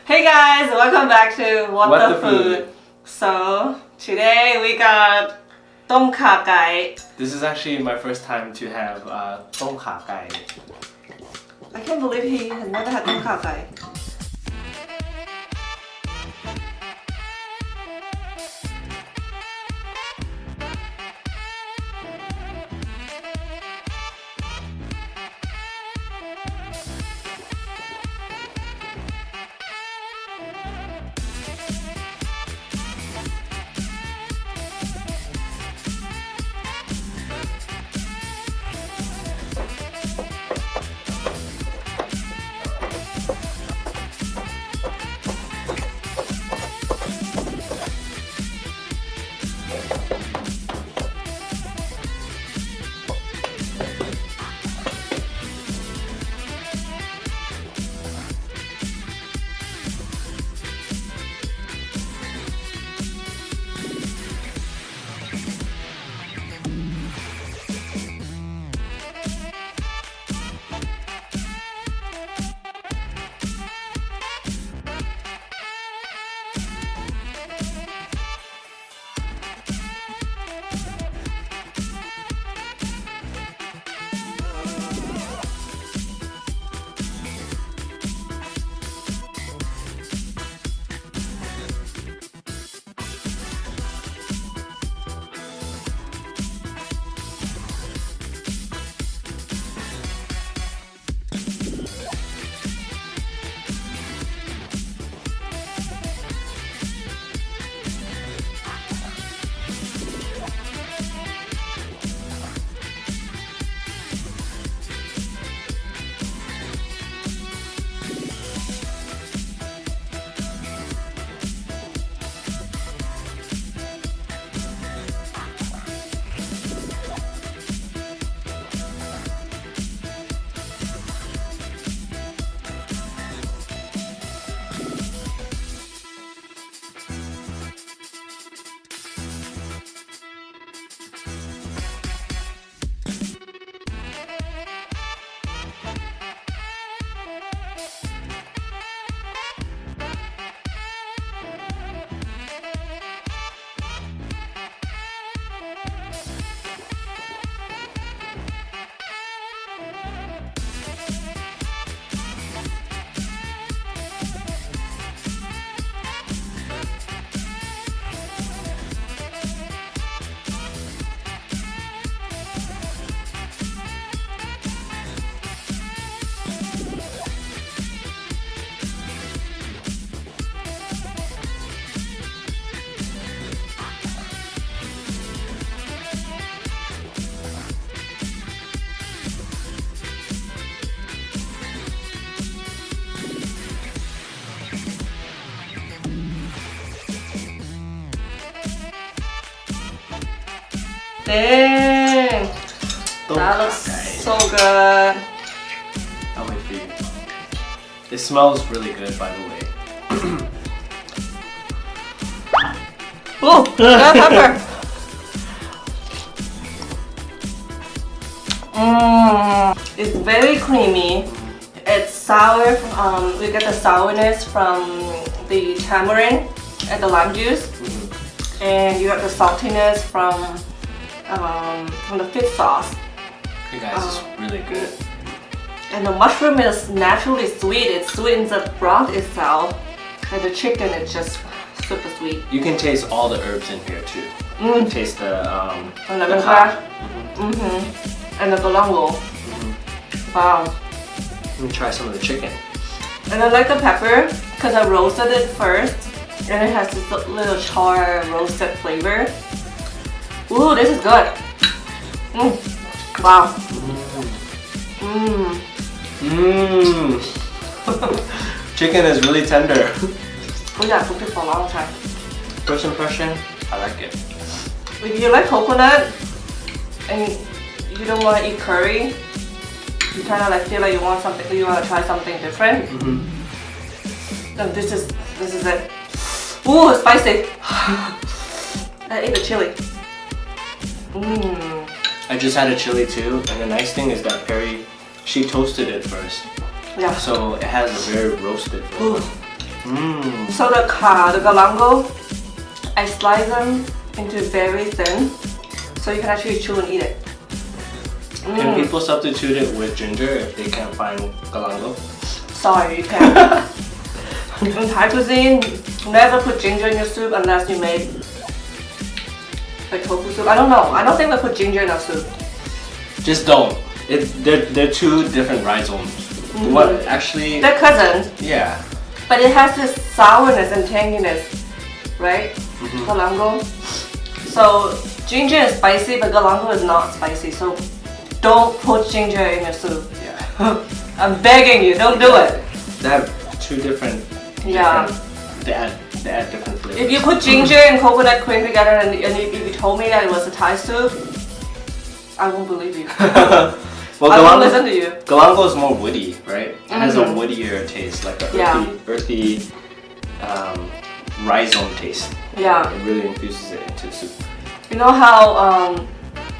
Hey guys, welcome back to What the Food. So today we got Tom Kha Gai. This is actually my first time to have Tom Kha Gai. I can't believe he has never had Tom Kha Gai. Dang! That looks so good. I'll wait for you. It smells really good, by the way. Oh, red pepper. It's very creamy. It's sour. We get the sourness from the tamarind and the lime juice, and you got the saltiness from the fish sauce. Hey guys, it's really good. And the mushroom is naturally sweet. It sweetens the broth itself, and the chicken is just super sweet. You can taste all the herbs in here too. You can taste the lemongrass, and the galangal. Wow. Let me try some of the chicken. And I like the pepper because I roasted it first, and it has this little char roasted flavor. Ooh, this is good. Wow. Chicken is really tender. Oh yeah, cooked it for a long time. First impression, I like it. If you like coconut and you don't want to eat curry, you kind of like feel like you want to try something different. Then this is it. Ooh, spicy. I ate the chili. I just had a chili too, and the nice thing is that Perry, she toasted it first. Yeah. So it has a very roasted flavor. So the galangal, I slice them into very thin, so you can actually chew and eat it. Can people substitute it with ginger if they can't find galangal? Sorry, you can't. In Thai cuisine, never put ginger in your soup unless you made like tofu soup. I don't know. I don't think we put ginger in our soup. Just don't. They're two different rhizomes. What actually? They're cousins. Yeah. But it has this sourness and tanginess, right? Galangal. So ginger is spicy, but galangal is not spicy. So don't put ginger in your soup. Yeah. I'm begging you, don't do it. They have two different. Yeah. They add different flavors. If you put ginger and coconut cream together and if you told me that it was a Thai soup, I won't believe you. Well, I won't listen to you. Galangal is more woody, right? It has a woodier taste, like a earthy rhizome taste. Yeah. It really infuses it into the soup. You know how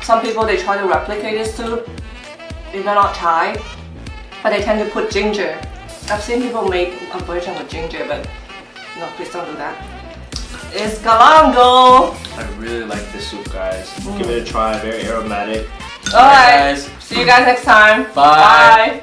some people they try to replicate this soup? They're not Thai, but they tend to put ginger. I've seen people make a version with ginger, but no, please don't do that. It's galangal. I really like this soup, guys. Give it a try. Very aromatic. Alright, guys. see you guys next time. Bye. Bye.